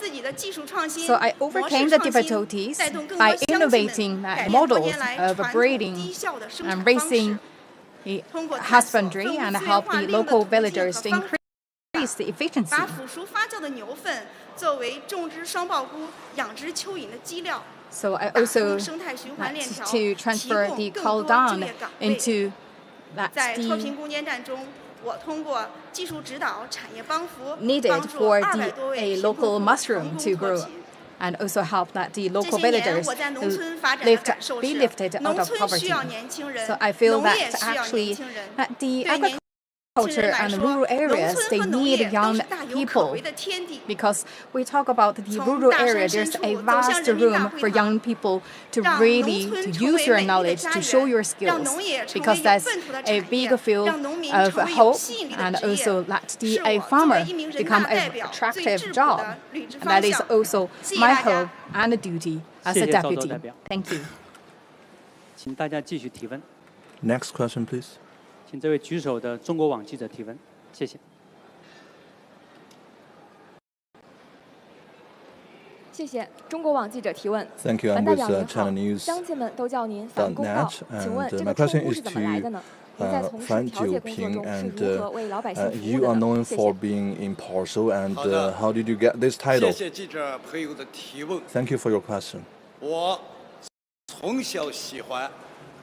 自己的技术创新、 So I 模 overcame 式 the 创新， difficulties 带动更 by 多乡亲们 innovating 改变 models 多年来 of 传统 breeding 低效的生 and 产方式 raising。通过探索 husbandry 粪 and 物资源 help 化 the 利用的 local 途径 villagers 和 to 方法， increase the efficiency. 把腐熟发酵的牛粪作为种植双鲍菇、养殖蚯蚓的基料， So I 打 also 通生态循环 like 链条， to 提 transfer 供 the 更 coal 多就 down 业岗位。 into that 在脱贫 the 攻坚战中，我通过技术指导、产业帮扶， needed 帮助 for 200多 a 位贫 local 困户 mushroom 成 to 功脱 grow 贫。 and also help that the 这 local 些年 villagers 我在农 who 村发展的 lived 感受 be 是， lifted out 农 of 村需 poverty. 要年轻人， So I feel 农 that 业需要 actually 年轻人。 that the 对年 agriculture and rural 农 areas 村 they 和农 need 业都 young 是大有可 people 为的天地。 because we talk about the 从 rural 大 area 山深 there's 处 a 走向 vast 人民大 room 会 for 堂， young people to 让农 really 村 to 成 use 为 your 美丽的 knowledge 家 to show 园， your 让 skills 农业成为 because 有 that's 奔头的 a 产 big 业， field 让农民 of 成为有 hope 吸引力 and 的职业。 also let 是 the 我 a 作 farmer 为一名人 become 大代 an 表最 attractive 质朴 job 的履职 and 方 that is 向。 also 谢谢 my 大 hope 家。 and a duty as 谢 a 谢赵州 deputy. 代表。 Thank you. 请大家继续提问。 Next question, please. 请这位举手的中国网记者提问，谢谢。谢谢中国网记者提问。 Thank you. 樊 I'm 代 with 表您好， China News. 乡亲们都叫您樊公道， .net, 请问 and 这 my 个称 question 呼 is 是怎么来的 to 呢？您在从事 Fan 调解工作 Jiuping, 中是 and 如何为老百姓服 you 务 are 的呢？ known 谢 for 谢。 being impartial, and 好的。 how did you get this 谢 title? 谢记者朋友的提问。 Thank you for your question. 我从小喜欢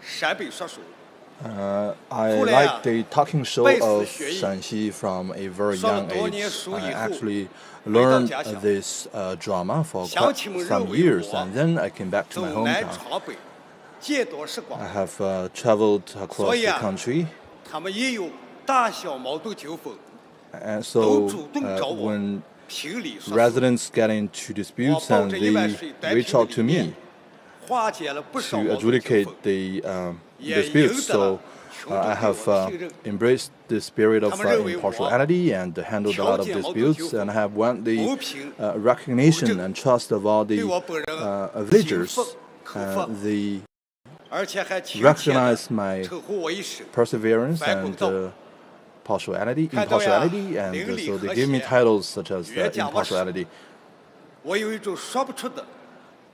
陕北说书， I 后来啊， like the talking show 背死 of 学艺， Shanxi from a very 说了 young 多年 age. 书 I 以后， actually 回到 learned 家乡， this drama for 乡 quite 亲们 some 认为 years, 我 and then I came back to 走 my 南 hometown. 闯北，见多识广 I，have traveled across 所以 the 啊， country, 他们也有大小矛盾纠纷， and 都 so 主动找我 when 评理说事。 residents get into 我 disputes 抱 and 着1万 they 水单 reach 平 out 的 to 理念， me 化解了不少 to 矛盾纠 adjudicate 纷， the 也 disputes. 赢得了 So 群众 I 对我 have 的信任。 embraced the spirit of 他们认为我 impartiality and handled a lot of 调解矛盾 disputes 纠 and 纷 have won the 和平 recognition 公正 and trust of all 对 the 我本人 villagers. 信奉可奉， They 而且还亲切地 recognize my 称呼我一声 perseverance 樊公 and 道。 impartiality, 看到呀， and 邻里 so 和 they give me 谐， titles such as 越讲我 impartiality. 我有一种说不出的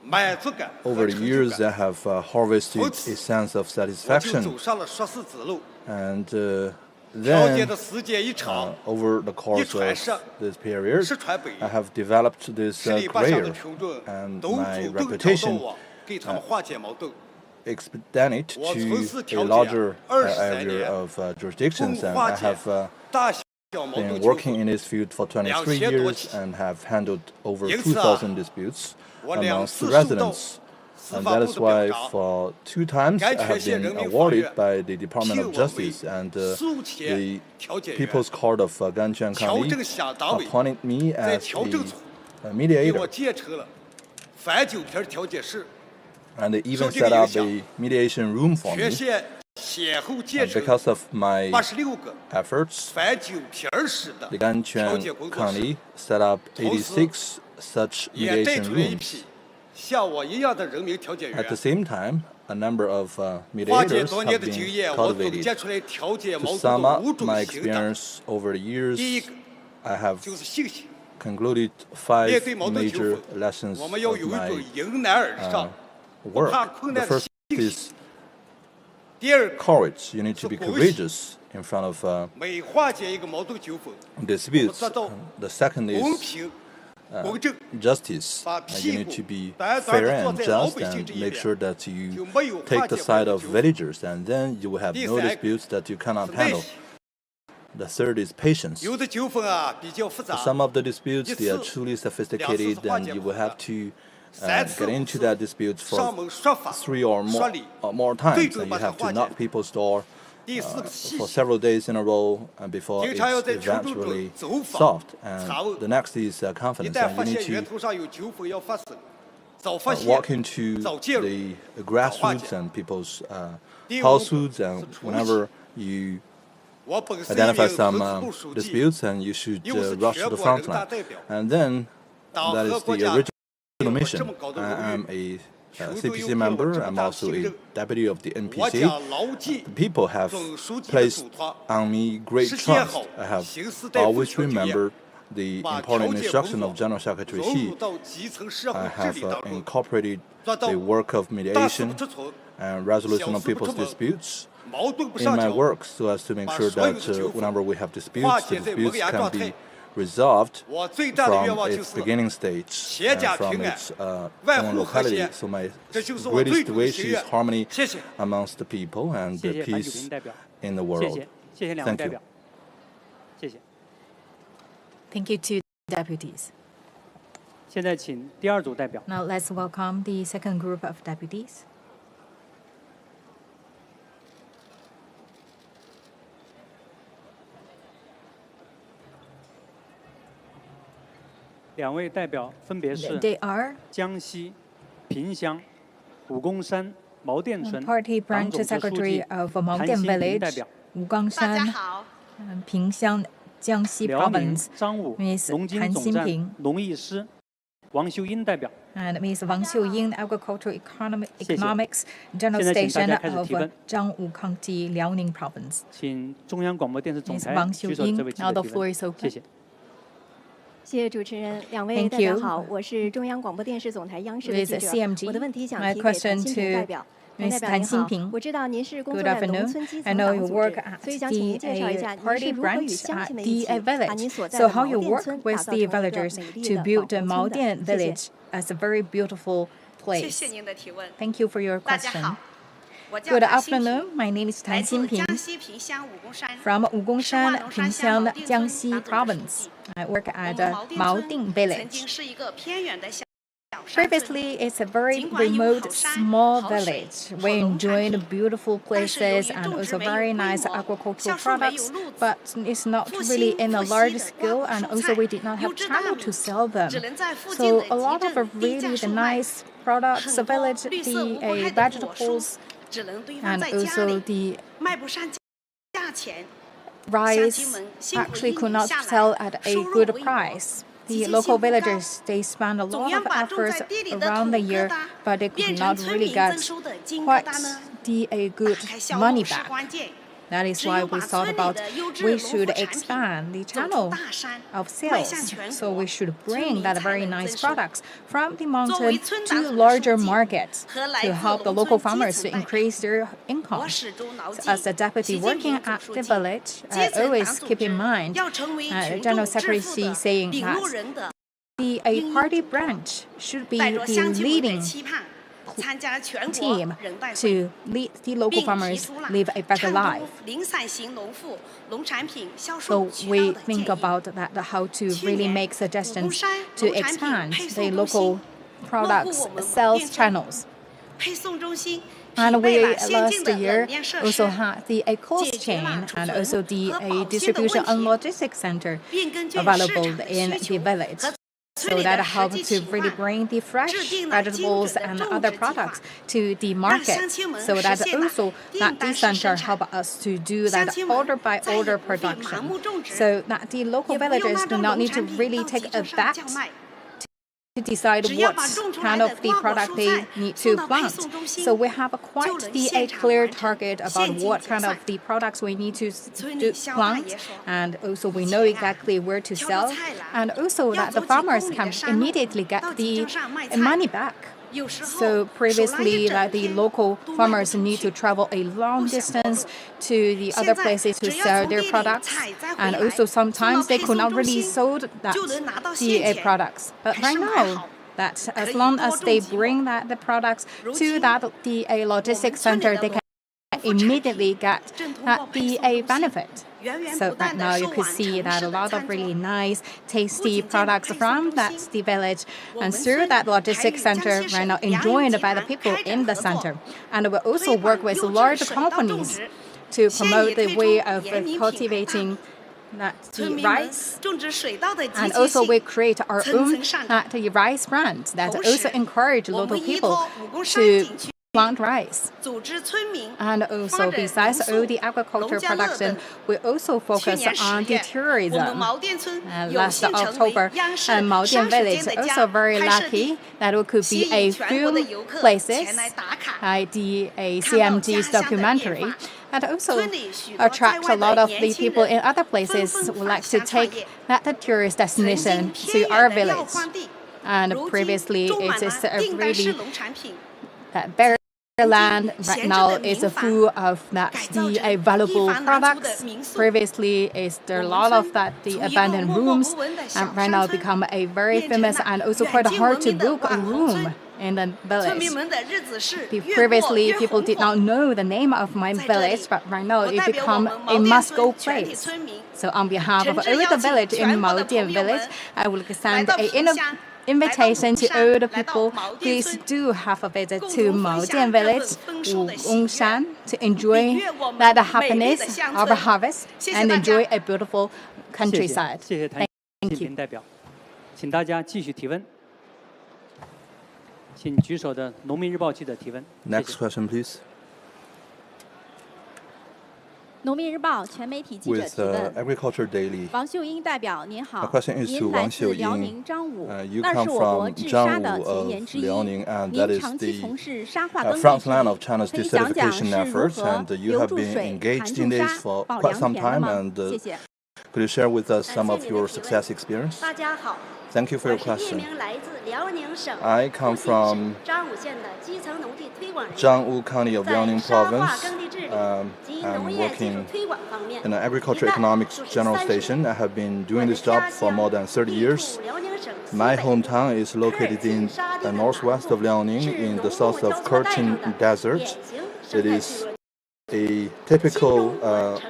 满足感和 Over the 成就 years, I 感， have harvested 从 a 此 sense of 我就 satisfaction, 走上了说事之路。 and 调解 then 的时间一长， over the course传 of 十， this period, 十传百， I have developed this 十里八乡的 career, 群众 and 都 my 主动找到 reputation 我，给他们化解矛盾。 expanded 我从事 to a 调解 larger 23 area 年， of 共 jurisdictions, and 化 I 解 have 大小矛 been 盾纠 working in 纷。 this field for 23 2000多 years 起。 and have handled over 因此啊， 2,000 disputes 我 amongst 2次 the 受到 residents. 司 And 法 that 部 is 的 why 表彰， for 2 times I 甘泉 have 县 been 人民法 awarded 院 by the Department 聘 of 我为 Justice, and 诉前 the 调解员， People's Court of Ganqiang 调 County 证乡党委 appointed me 在 as 调证处 a 给我 mediator, 建成了反酒瓶调解室， and they even 受这个 set up 影响， a mediation room for 全 me. 县先后建 And 成 because of my 86个 efforts, 反酒瓶室的 the 调解 Ganqiang 工作室， County set up 86 such 也带 mediation 出了一 rooms. 批像我一样的人民调解 At 员 the。same time, a number of 化解 mediators 多年 have 的经 been 验，我总 cultivated. 结出来调解 To 矛盾 sum 的 up 5种 my 心得。 experience over the 第一 years, 个 I have 就是信心， concluded 面 5对矛盾纠 major 纷， lessons 我们要 of 有一种 my 迎难而上，不 work. 怕困 The 难的 first 信 is 心。第二个， courage. You need to be 是恭喜。 courageous in front of 每化解一个矛盾纠纷， disputes. 做到 The second 公 is 平、公正， justice. 把 You 屁 need 股 to be 短短 fair 地坐 and 在老 just 百姓 and 这一 make 边， sure that 就 you 没有 take 化 the 解 side 矛 of 盾纠纷。 villagers, and then you will have 第 no 三个 disputes that you cannot 是耐 handle. 心， The third is patience. 有的纠纷啊比较复杂， Some of the disputes, they are 一次、 truly sophisticated, 两次化 and 解 you 不 will 了 have to 三次、 get 五 into 次 that dispute 上 for 门说法、 3 or 说 more 理。 more 最 times, 终 and 把 you 它 have to 化解。 knock people's door 第四个是细 for 心， several days in a row before 经常要 it's 在群众中 eventually 走访、 solved. 查问。 And the next is 一 confidence, 旦 and 发 you 现 need 源 to 头上有纠纷要发生，早发现， walk into 早介入， the 早化解。 grassroots and people's 第五个 households, and 是重启。 whenever you 我本身一 identify 名 some 村支部书记， disputes, and you should 又是 rush 全 to the 国 front 人大 line. 代表， And then 党 that 和 is 国 the 家 original 给我这 mission. 么高的 I 荣 am 誉， a 群众 CPC 又给我 member. 这么 I'm 大 also 信 a 任， deputy of the 我 NPC. 将牢记 The people have 总书记的 placed 嘱托， on me great 实践 trust. 好 I have 行使代父 always 权经验， remembered the 把 important 调解 instruction 工 of 作 General Secretary 融入 Xi. 到基层社会 I 治 have 理当中， incorporated 做到 the work of 大事不 mediation 出错， and resolution 小 of 事不 people's 出门， disputes 矛盾不 in 上 my 桥， work, so as to make 把 sure 所有 that 的纠纷 whenever we have 化 disputes, 解 the 在萌 disputes 芽 can 状 be 态， resolved 我最大的愿 from 望就 its 是 beginning stage 企业家 and from 平安 its 外 own 户和 locality. 谐 So my 这就是我最 greatest 主的 wish 心 is 愿 harmony 谢谢 amongst the people and 谢 the 谢樊举 peace 平代表， in the 谢 world. 谢，谢谢两位 Thank 代 you. 表，谢谢。 Thank you to deputies. 现在请第二组代表。 Now let's welcome the second group of deputies. 两位代表分别是 They are 江西萍乡武功山毛店村 Party 党 Branch 总支书 Secretary 记 of 谭 Maodian 新平代 Village, 表， Wugangshan, 萍乡, Jiangxi 辽宁 Province, 彰武 Miss 农经谭总站新平农艺师王秀英代表。 and Miss Wang Xiuying, Agricultural 谢谢。 Economics General 现在请大 Station 家开始 of 提问。 Zhangwu County, Liaoning Province. 请中央广播电视总 Miss 台 Wang 举手这 Xiuying, 位记 now 者 the 提 floor 问， is open. 谢谢。谢谢主持人，两位 Thank 代表 you. 好，我是中央广播电视总台央视的 With 记者。 CMG, 我的问题想 my 提给谭 question 新平 to 代表。谭 Miss 代表 Tan 您好 Xinping. 我知道您是工作 Good 在农 afternoon. 村基 I 层 know 党 you 组 work 织， at 所以想请您介绍一 the 下您 party 是如何与 branch 乡 at 亲们一 the 起，把 village. 您所在 So 的 how 毛 you 店 work 村打 with 造 the 成一个 villagers 美丽 to 的 build the 网红村的， Maodian 谢谢。 village as a very beautiful 谢 place. 谢您的提问。 Thank you for your 大家 question. 好，我叫 Good 谭新平， afternoon. My name is 来 Tan 自 Xinping 江西萍乡武功山。 from Wugongshan, 是万隆山乡 Pingxiang, 毛店村 Jiangxi 党总支书 Province. 记。 I work 我 at 们 Maoding 毛店村曾 Village. 经是一个偏远的小山村。 Previously, it's a very 尽管有 remote, 好山、 small 好水、 village. 好 We 农产 enjoyed 品， beautiful 但是由于 places and 种植 also 没有 very 规 nice 模， agricultural 销售没有 products, 路子， but it's not 复 really 兴 in a 复 large 西的 scale, 瓜 and 果蔬 also we 菜 did not 优 have 质大 channel 米 to sell them. 只能在附近 So 的 a lot 集 of 镇低 really 价 the 售卖。 nice products, 很 the 多 village, 绿色无 the 公害的果蔬 vegetables, 只能堆放 and 在家 also 里， the 卖不上价钱。 rice actually could not sell at a good price. The local villagers, they spent a lot of efforts around the year, but they could not really get quite a good money back. That is why we thought about we should expand the channel of sales. So we should bring that very nice products from the mountain to larger markets to help the local farmers to increase their income. So as a deputy working at the village, I always keep in mind General Secretary saying that a party branch should be the leading team to lead the local farmers live a better life. So we think about that, how to really make suggestions to expand the local products sales channels. And we last year also had the cold chain and also the distribution and logistics center available in the village. So that helps to really bring the fresh vegetables and other products to the market. So that also that the center help us to do that order by order production. So that the local villagers do not need to really take a bet to decide what kind of the product they need to plant. So we have quite a clear target about what kind of the products we need to plant, and also we know exactly where to sell, and also that the farmers can immediately get the money back. So previously, like the local farmers need to travel a long distance to the other places to sell their products, and also sometimes they could not really sell that the products. But right now, that as long as they bring that the products to that the logistics center, they can immediately get the benefit. So right now you could see that a lot of really nice, tasty products from that the village and through that logistics center right now enjoyed by the people in the center. And we also work with large companies to promote the way of cultivating that the rice, and also we create our own the rice brand that also encourage local people to plant rice. And also besides all the agricultural production, we also focus on the tourism. Last October, Maodian village also very lucky that we could be a few places like the CMG's documentary, and also attract a lot of the people in other places who would like to take that tourist destination to our village. And previously, it is a really very land right now is full of the valuable products. Previously, there are a lot of the abandoned rooms, and right now become a very famous and also quite hard to book a room in the village. Previously, people did not know the name of my village, but right now it become a must-go place. So on behalf of all the village in Maodian village, I would send an invitation to all the people. Please do have a visit to Maodian village, Wugongshan, to enjoy that happiness of a harvest and enjoy a beautiful countryside. 谢谢谭信平代表，请大家继续提问。请举手的农民日报记者提问。 Next question, please. 农民日报全媒体记者 With 提问。 Agriculture Daily. 王秀英代表您 My 好， question is 您 to 来 Wang 自辽 Xiuyin. 宁张武， You 那 come 是我国 from 治沙的 Zhangwu 前沿 of 之一。 Liaoning, and that 您 is 长期 the 从事沙化耕地 front 区 line of China's 可以讲讲 desertification 是如 efforts, 何 and you 留 have 住 been 水、含 engaged in 住 this 沙、 for 保 quite 良 some 田的 time. 吗？ And 谢谢。 could you share with us some 感 of 谢您的 your 提问。 success experience? 大家好， Thank you for 我 your 是叶 question. 明，来自辽宁省 I come 福建 from 省张武县的基层农地推广人员， Zhangwu County of 在 Liaoning 沙化 Province. 耕地治理及 I'm 农业技术 working 推广方面， in the Agriculture 一干 Economics 就是 General 30 Station. 年。 I have been 我 doing 的 this job 家 for 乡 more than 30地 years. 处辽宁省西 My 北部 hometown is located in the northwest of Liaoning, in the south of Kerchin Desert. 典型 It 生态 is 聚落。 a typical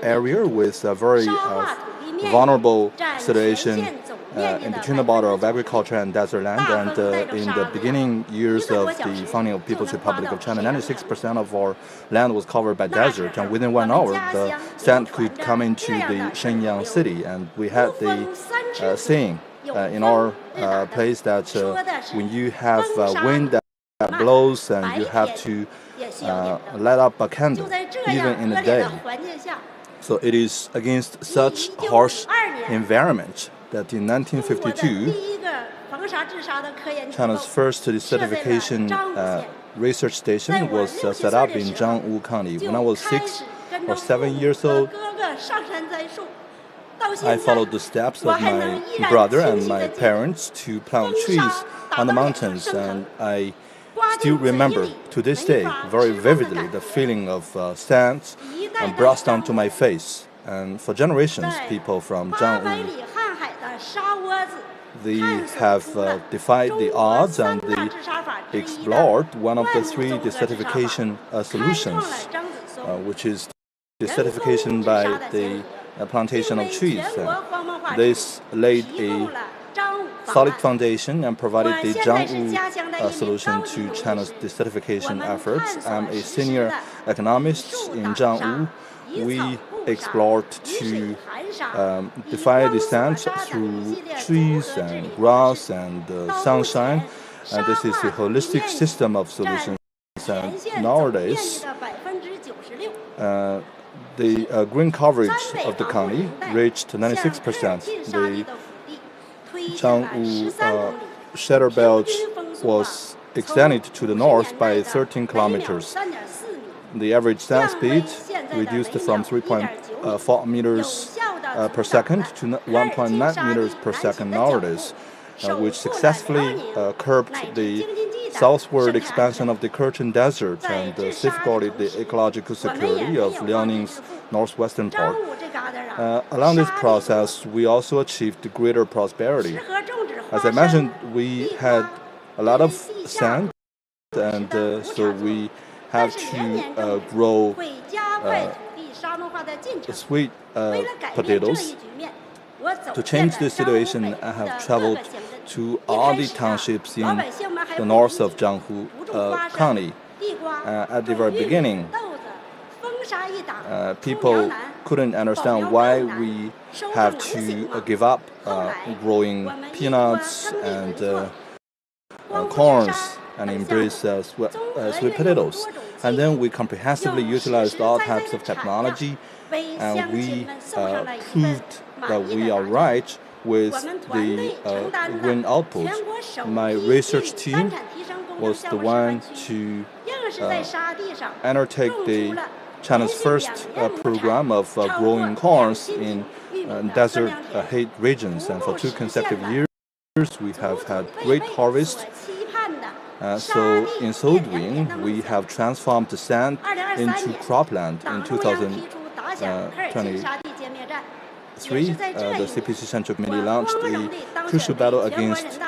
area with a very 沙化土地面积 vulnerable 占全 situation 县总面积 in 的 between the border of 90%。 agriculture and desert land. And in the beginning years of the founding of People's Republic of China, 96% of our land was covered by desert, and within 1 hour, the sand could come into the Shenyang city. And we had the saying in our place that when you have wind that blows, and you have to light up a candle 就在这 even 样 in 恶 the 劣 day. 的环境下， So it is against such harsh environment that in 中国的 1952, 第一个防沙治沙的科研机构 China's first desertification research station was set up in Zhangwu County. 就 When I was 开 6始跟 or 着 7 父 years 和 old, 哥哥上山栽树，到 I 现 followed 在 the steps 我 of 还能 my 依然 brother 清 and 晰 my 地记得 parents to plant 风 trees 沙打 on the 到脸上 mountains, 生疼 and I 刮 still 进嘴 remember 里 to this 没 day 法 very 吃饭的 vividly 感 the 觉。 feeling of sand 一代 and 代 brushed 张 onto my face. And for generations, 在 people from 800 Zhangwu, 里瀚海的沙窝子 they 探索 have 出了 defied 中 the 国 odds 三 and 大 they 治沙法之一的 explored one of the 万 three 物综合治沙法， desertification 开 solutions, 创了张子松 which is desertification by the plantation 并 of 为 trees. 全国荒漠化治 This 理 laid 提供 a 了张武方 solid 案。 foundation and provided the 我现在是 Zhangwu 家乡的一名 solution 高级 to 农技 China's 师， desertification 我们 efforts. 探索 I'm 了 a 实施 senior 的 economist 树 in 挡沙 Zhangwu. 以草 We 布沙 explored 以水 to 含沙 以 defy 光 the 锁 sand 沙等一 through 系列综 trees 合治 and 理 grass 方式。 and 到目 sunshine. 前， And 沙 this is 化 a 土地 holistic 面积 system of 占 solutions. 全 And 县总面积 nowadays, 的96%。 the green coverage 三北 of the 防护 county 林带 reached 向 96%. 近沙地 The 的腹地推进了 Zhangwu 13公里， shadow 平 belt 均风速 was 从 extended to the 50 north 年 by 代的 13 每秒 kilometers. 3.4米， The average sand 降 speed 为现在的 reduced 每 from 秒 1.9 3.4 米，有 meters 效地 per 阻挡 second 了 to 科尔金 1.9 沙 meters 地 per 南行 second 的脚步， nowadays, 守 which 护了辽 successfully 宁 curbed 乃至 the 京津冀的 southward 生态安 expansion 全。 of the Kerchin Desert 在 and 治沙的 safeguarded 同 the 时， ecological 我们也 security 没 of 有放弃 Liaoning's 致富。 northwestern 张 part. 武这旮瘩啊， Along this 沙地 process, we also achieved greater prosperity. 适合种植花 As I 生、 mentioned, we 地 had 瓜、 a lot of 地下 sand, and 土 so 产 we 但 have 是年年 to 种植 grow 会加快土地沙漠化的进程。 sweet 为了改变这 potatoes. 一局面，我走 To 遍 change 了 this 张武 situation, 北 I 部 have 的各 traveled 个乡镇。 to 一 all 开 the 始啊， townships 老 in 百姓们还 the 不 north 理 of 解， Zhanghu 不种花生、 County. 地瓜、 At the 种 very 玉米、 beginning, 豆子，风沙一打，出苗 people 难， couldn't 保 understand 苗 why 更难， we 收 have 成难 to 行嘛。 give up 后来， growing 我们一波 peanuts 耕地 and 合作，光复治 corns 沙 and 等项目， embrace 综合 sweet 运用 potatoes. 多种 And 技 then 术， we comprehensively 用实 utilized 实 all 在在 types 的 of 产量， technology, 为 and 乡亲 we 们送上了一份 proved 满 that 意 we 的 are 答卷。 right with 我们团队 the 承担了 green output. 全国首 My 批 research 单 team 产提升工程 was 项 the 目示范 one 区， to 硬是在沙地上 undertake 种 the 出了 China's 连续 first 2年亩 program 产 of 超过 growing corns 2000 in 玉米的 desert 分粮田， heat regions, and for 2 consecutive years we 足 have 足 had 贝 great 贝 harvest. 所期盼的 So in so doing, we have transformed the sand into cropland in 2023. The CPC Central Committee launched a crucial battle against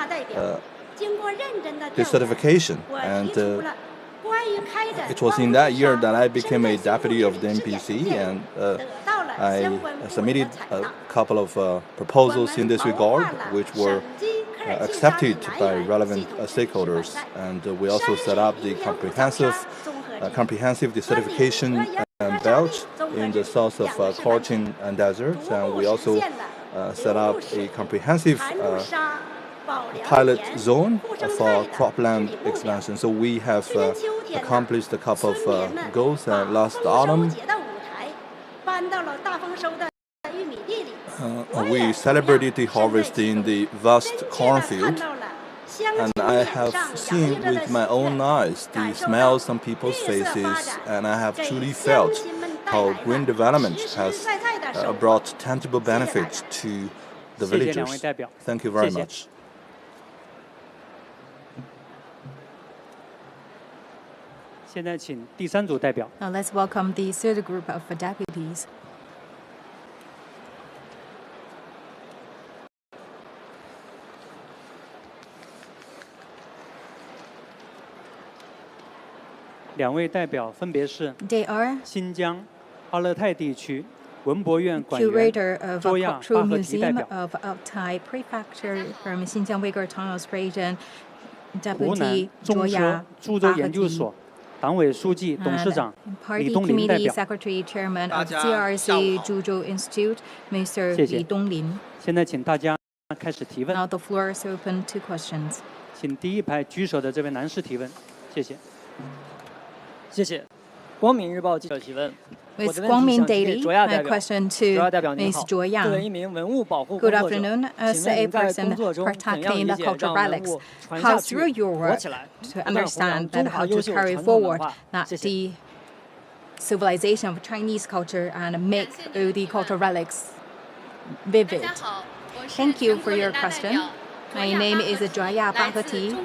desertification, and it was in that year that I became a deputy of the NPC, and I submitted a couple of proposals in this regard, which were accepted by relevant stakeholders, and we also set up the comprehensive desertification belt in the south of Cochin Desert, and we also set up a comprehensive pilot zone for cropland expansion. So we have accomplished a couple of goals. Last autumn, we celebrated the harvest in the vast cornfield, and I have seen with my own eyes the smiles on people's faces, and I have truly felt how green development has brought tangible benefits to the villagers. Thank you very much. Now let's welcome the third group of deputies. They are 新疆阿勒泰地区文博院馆员 Curator of 卓亚 Cultural 巴赫提代 Museum 表， of Altai Prefecture from Xinjiang Uyghur Autonomous Region, 湖南 Deputy 中 卓 科 亚 株洲 巴赫研究 提 所党委书记、董事长 and 李 Party 东林代 Committee 表。 Secretary Chairman of 大家下午 CRC 好。 Zhuzhou Institute, Mr. 谢谢。 Li Donglin. 现在请大家开始提问， Now the floor is open to questions. 请第一排举手的这位男士提问，谢谢。谢谢。光明日报记者提问。 With 我的问题 Guangming 想提给 Daily, 卓亚 my 代表。 question 卓亚 to 代表您 Ms. 好。 Zhuo 作为 Yang. 一名文物保护 Good 工作者， afternoon. 请 As 问 a 您在 person 工作中怎样 protecting 理 the 解 cultural 让文 relics, 物传 how 下去 through your 活 work 起来， to 不断弘扬 understand 中 that 华 how 优 to 秀 carry 传统文 forward 化？ that 谢谢。 the civilization of Chinese culture and make all the cultural relics vivid. Thank you for your question. My name is Joya Bahati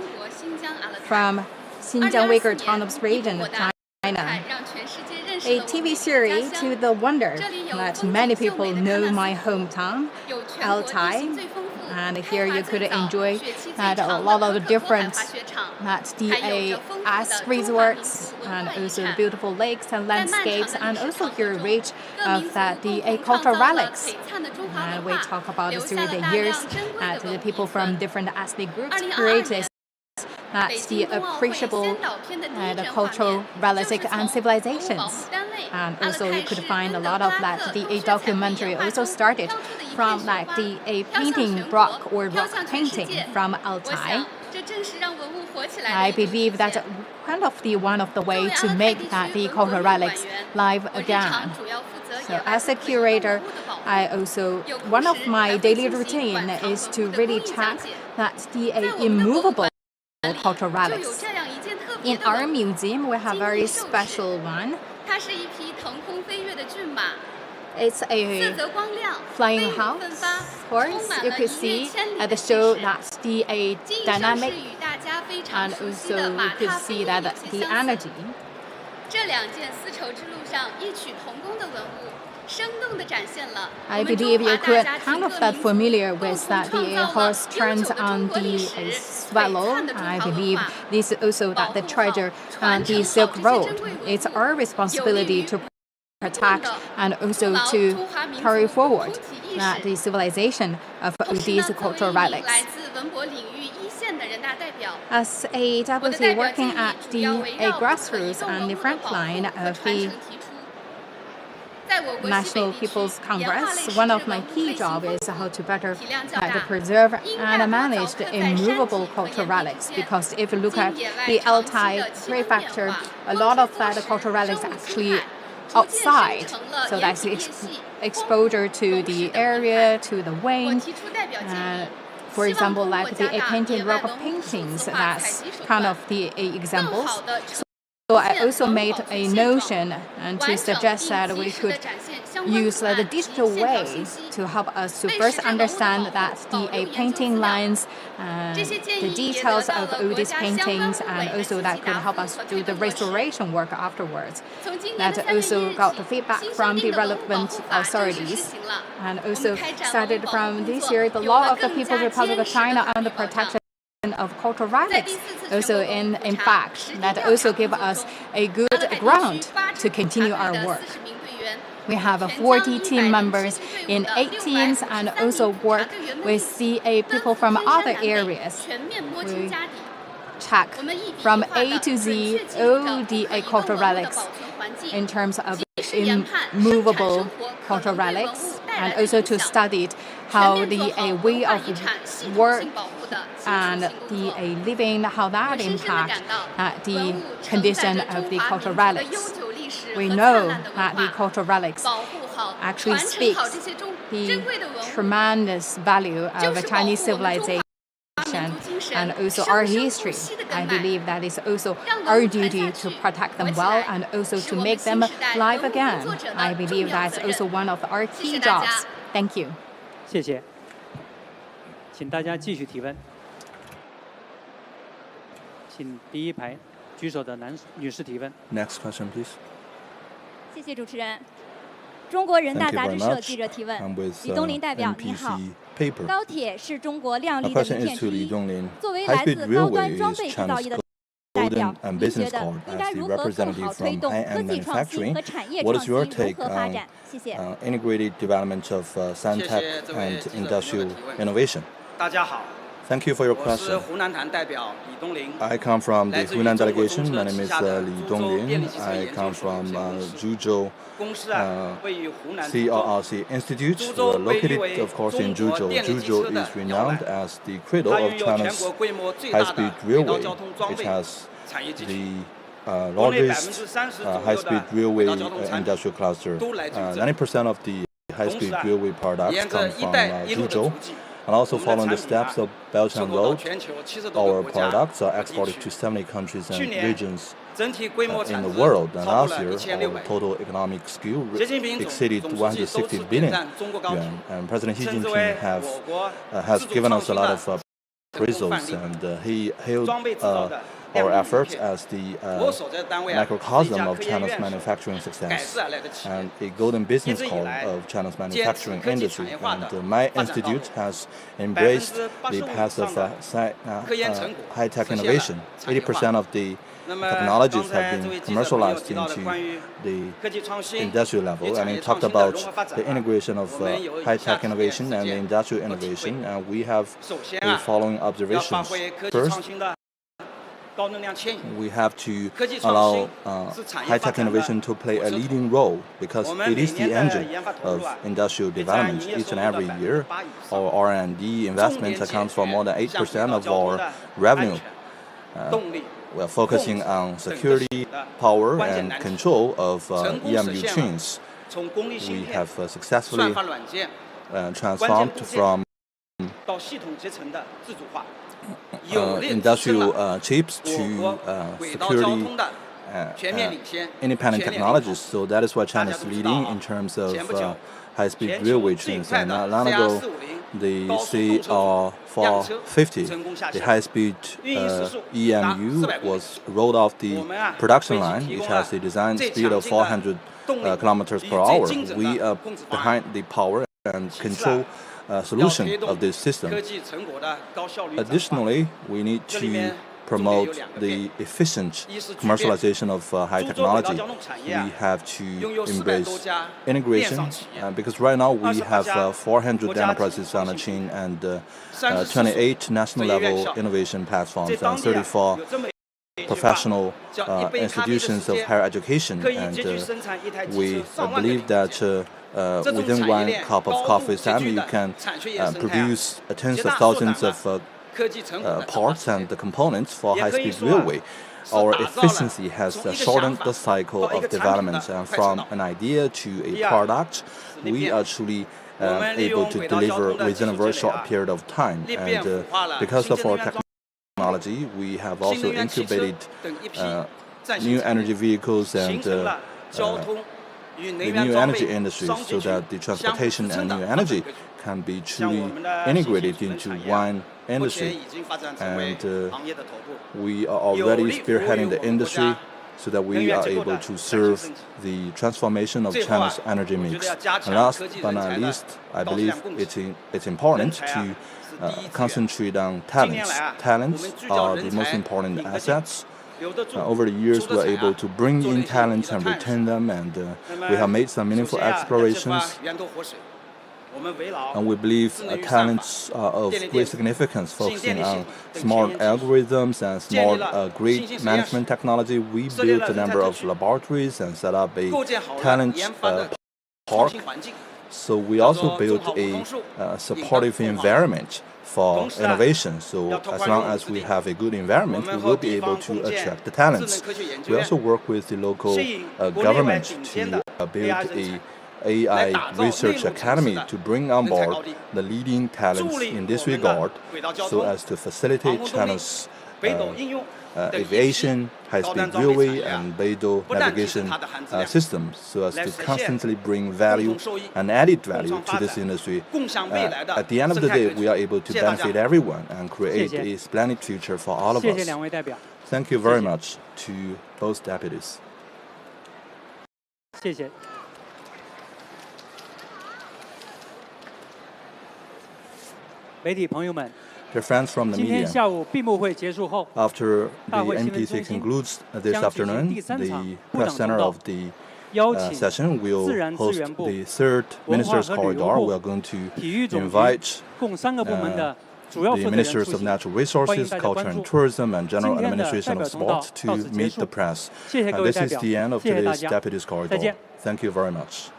from Xinjiang Uyghur Autonomous Region, China. A TV series to the wonder that many people know my hometown, Altai. And here you could enjoy that a lot of different that the ice resorts and also the beautiful lakes and landscapes, and also here reach of that the cultural relics. And we talk about through the years that the people from different ethnic groups created that the appreciable the cultural relics and civilizations. And also you could find a lot of that the documentary also started from like the painting rock or rock painting from Altai. I believe that's kind of the one of the way to make that the cultural relics live again. So as a curator, I also one of my daily routine is to really check that the immovable cultural relics. In our museum, we have a very special one. It's a flying house horse. You could see at the show that the dynamic, and also you could see that the energy. I believe you could kind of that familiar with that the horse turns on the swallow. I believe this is also that the treasure and the Silk Road. It's our responsibility to protect and also to carry forward the civilization of these cultural relics. As a deputy working at the grassroots and the front line of the National People's Congress, one of my key jobs is how to better to preserve and manage the immovable cultural relics. Because if you look at the Altai Prefecture, a lot of that cultural relics actually outside, so that's exposure to the area, to the wind. For example, like the painted rock paintings, that's kind of the examples. I also made a notion and to suggest that we could use the digital way to help us to first understand that the painting lines, the details of all these paintings, and also that could help us do the restoration work afterwards. That also got feedback from the relevant authorities, and also started from this year the law of the People's Republic of China on the protection of cultural relics. Also in fact, that also give us a good ground to continue our work. We have 40 team members in 8 teams and also work with CA people from other areas. We check from A to Z all the cultural relics in terms of immovable cultural relics, and also to study how the way of work and the living, how that impact the condition of the cultural relics. We know that the cultural relics actually speaks the tremendous value of Chinese civilization and also our history. I believe that is also our duty to protect them well and also to make them live again. I believe that's also one of our key jobs. Thank you. 谢谢，请大家继续提问。请第一排举手的女士提问。Next question, please. 谢谢主持人。中国人大杂志社记者提问：李东林代表，你好。高铁是中国亮丽的名片之一。作为来自高端装备制造业的代表，您觉得应该如何更好推动科技创新和产业创新融合发展？谢谢。Integrated development of science-tech and industrial innovation. 大家好。 Thank you for your question. I come from the Hunan delegation. My name is Li Donglin. I come from Zhuzhou CRRC Institute. We are located, of course, in Zhuzhou. Zhuzhou is renowned as the cradle of China's high-speed railway. It has the largest high-speed railway industrial cluster. 90% of the high-speed railway products come from Zhuzhou. And also following the steps of Belt and Road, our products are exported to 70 countries and regions in the world. And last year, our total economic scale exceeded 160 billion yuan. And President Xi Jinping has given us a lot of appraisals, and he hailed our efforts as the microcosm of China's manufacturing success and a golden business call of China's manufacturing industry. And my institute has embraced the path of high-tech innovation. 80% of the technologies have been commercialized into the industrial level, and we talked about the integration of high-tech innovation and industrial innovation, and we have the following observations. First, we have to allow high-tech innovation to play a leading role because it is the engine of industrial development. Each and every year, our R&D investments account for more than 8% of our revenue. We are focusing on security, power, and control of EMU chains. We have successfully transformed from industrial chips to security independent technologies. So that is why China is leading in terms of high-speed railway trains. And not long ago, the CR450, the high-speed EMU, was rolled off the production line, which has a design speed of 400 kilometers per hour. We are behind the power and control solution of this system. Additionally, we need to promote the efficient commercialization of high technology. We have to embrace integration because right now we have 400 enterprises on the chain and 28 national level innovation platforms and 34 professional institutions of higher education, and we believe that within one cup of coffee time you can produce tens of thousands of parts and components for high-speed railway. Our efficiency has shortened the cycle of development, and from an idea to a product, we are truly able to deliver within a very short period of time. And because of our technology, we have also incubated new energy vehicles and the new energy industry, so that the transportation and new energy can be truly integrated into one industry. And we are already spearheading the industry so that we are able to serve the transformation of China's energy mix. And last but not least, I believe it's important to concentrate on talents. Talents are the most important assets. Over the years, we are able to bring in talents and retain them, and we have made some meaningful explorations. And we believe talents are of great significance, focusing on smart algorithms and smart grid management technology. We built a number of laboratories and set up a talent park. So we also built a supportive environment for innovation. So as long as we have a good environment, we will be able to attract the talents. We also work with the local government to build a AI research academy to bring on board the leading talents in this regard, so as to facilitate China's aviation, high-speed railway, and Beidou navigation systems, so as to constantly bring value and added value to this industry. At the end of the day, we are able to benefit everyone and create a splendid future for all of us. Thank you very much to both deputies. 谢谢。 媒体朋友们， Dear friends from the 今天 media, 下午闭幕会结束后， after the 大会新闻 NPC 中心 concludes this 将举行 afternoon, 第三场 the 部 press 长 center 通道， of the 邀请 session will 自然资 host 源部、 the third 文化 ministers 和旅游 corridor. 部 We are going to 体育总局 invite 共3个部门的主要 the 负责人 ministers 出 of 席。 natural 欢迎 resources, 大家 culture 关 and 注。 tourism, and 今 general 天的 administration 代 of 表通道 sport 到 to 此结 meet 束 the press. 谢谢各位 This 代 is 表， the end of 谢谢大 today's 家， deputies 再见 corridor.。Thank you very much.